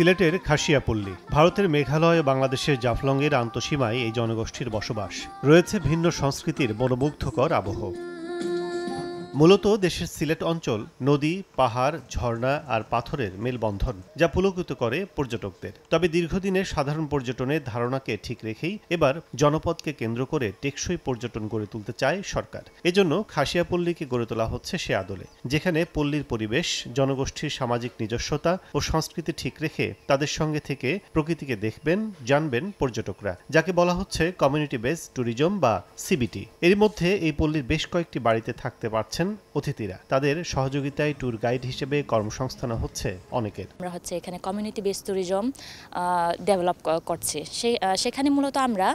সিলেটের খাসিয়াপল্লী, ভারতের মেঘালয় ও বাংলাদেশের জাফলংয়ের আন্তঃসীমায় এই জনগোষ্ঠীর বসবাস। রয়েছে ভিন্ন সংস্কৃতির মনোমুগ্ধকর আবহ। মূলত দেশের সিলেট অঞ্চল নদী, পাহাড়, ঝর্ণা আর পাথরের মেলবন্ধন, যা পুলকিত করে পর্যটকদের। তবে দীর্ঘদিনের সাধারণ পর্যটনের ধারণাকে ঠিক রেখেই এবার জনপদকে কেন্দ্র করে টেকসই পর্যটন গড়ে তুলতে চায় সরকার। এজন্য খাসিয়াপল্লীকে গড়ে তোলা হচ্ছে সে আদলে, যেখানে পল্লীর পরিবেশ, জনগোষ্ঠীর সামাজিক নিজস্বতা ও সংস্কৃতি ঠিক রেখে তাদের সঙ্গে থেকে প্রকৃতিকে দেখবেন, জানবেন পর্যটকরা, যাকে বলা হচ্ছে কমিউনিটি বেসড ট্যুরিজম বা সিবিটি। এর মধ্যে এই পল্লীর বেশ কয়েকটি বাড়িতে থাকতে পারছেন অতিথিরা। তাদের সহযোগিতায় ট্যুর গাইড হিসেবে কর্মসংস্থান হচ্ছে অনেকের। আমরা এখানে কমিউনিটি বেসড ট্যুরিজম ডেভেলপ করছি। সেখানে মূলত আমরা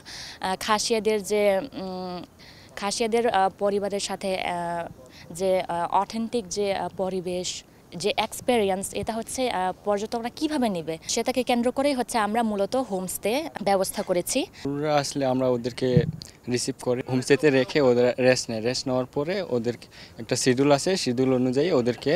খাসিয়াদের পরিবারের সাথে যে অথেন্টিক যে পরিবেশ, যে এক্সপেরিয়েন্স, এটা পর্যটকরা কিভাবে নেবে সেটাকে কেন্দ্র করেই আমরা মূলত হোমস্টে ব্যবস্থা করেছি। আসলে আমরা ওদেরকে রিসিভ করে হোমস্টেতে রেখে ওদের রেস্ট নেওয়ার পরে ওদের একটা শিডিউল আছে, শিডিউল অনুযায়ী ওদেরকে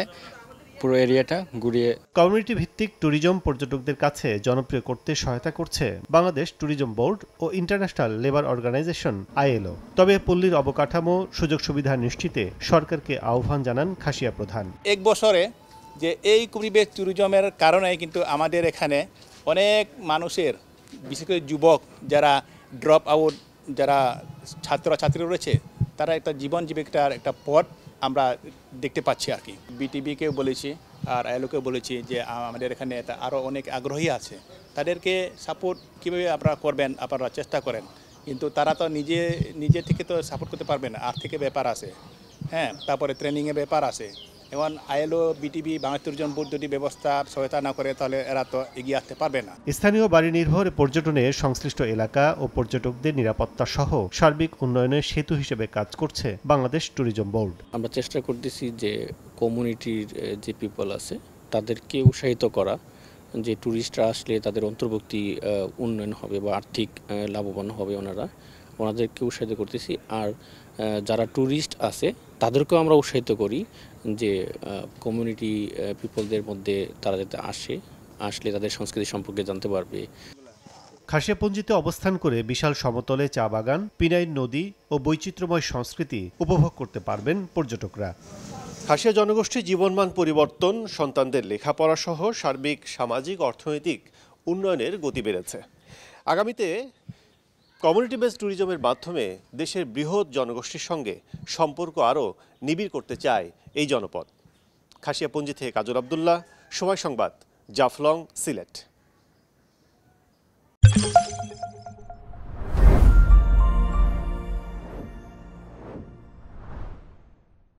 পুরো এরিয়াটা ঘুরিয়ে। কমিউনিটি ভিত্তিক ট্যুরিজম পর্যটকদের কাছে জনপ্রিয় করতে সহায়তা করছে বাংলাদেশ ট্যুরিজম বোর্ড ও ইন্টারন্যাশনাল লেবার অর্গানাইজেশন ILO। তবে পল্লীর অবকাঠামো, সুযোগ সুবিধা নিশ্চিতে সরকারকে আহ্বান জানান খাসিয়া প্রধান। এক বছরে যে এই পরিবেশ ট্যুরিজমের কারণে কিন্তু আমাদের এখানে অনেক মানুষের, বিশেষ করে যুবক যারা ড্রপ আউট, যারা ছাত্রী রয়েছে, তারা একটা জীবন জীবিকার একটা পথ আমরা দেখতে পাচ্ছি আর কি। বিটিবিকেও বলেছি আর ILOকেও বলেছি যে আমাদের এখানে আরও অনেক আগ্রহী আছে, তাদেরকে সাপোর্ট কীভাবে আপনারা করবেন, আপনারা চেষ্টা করেন। কিন্তু তারা তো নিজে থেকে তো সাপোর্ট করতে পারবে না, আর্থিকের ব্যাপার আছে, হ্যাঁ, তারপরে ট্রেনিংয়ের ব্যাপার আছে। এবং ILO, BTB, Bangladesh tourism board যদি ব্যবস্থার সহায়তা না করে তাহলে এরা তো এগিয়ে আসতে পারবে না। স্থানীয় বাড়ি নির্ভর পর্যটনে সংশ্লিষ্ট এলাকা ও পর্যটকদের নিরাপত্তা সহ সার্বিক উন্নয়নের সেতু হিসেবে কাজ করছে বাংলাদেশ ট্যুরিজম বোর্ড। আমরা চেষ্টা করতেছি যে কমিউনিটির যে পিপল আছে তাদেরকে উৎসাহিত করা, যে ট্যুরিস্টরা আসলে তাদের অন্তর্ভুক্তি উন্নয়ন হবে বা আর্থিক লাভবান হবে, ওনাদেরকে উৎসাহিত করতেছি। আর যারা ট্যুরিস্ট আছে তাদেরকেও আমরা উৎসাহিত করি যে কমিউনিটি পিপলদের মধ্যে তারা যাতে আসলে তাদের সংস্কৃতি সম্পর্কে জানতে পারবে। খাসিয়াপঞ্জিতে অবস্থান করে বিশাল সমতলে চা বাগান, পিনাইন নদী ও বৈচিত্র্যময় সংস্কৃতি উপভোগ করতে পারবেন পর্যটকরা। খাসিয়া জনগোষ্ঠীর জীবনমান পরিবর্তন, সন্তানদের লেখাপড়া সহ সার্বিক সামাজিক অর্থনৈতিক উন্নয়নের গতি বেড়েছে। আগামীতে কমিউনিটি বেসড ট্যুরিজমের মাধ্যমে দেশের বৃহৎ জনগোষ্ঠীর সঙ্গে সম্পর্ক আরও নিবিড় করতে চায় এই জনপদ। খাসিয়াপঞ্জি থেকে কাজল আব্দুল্লাহ, সময় সংবাদ, জাফলং, সিলেট।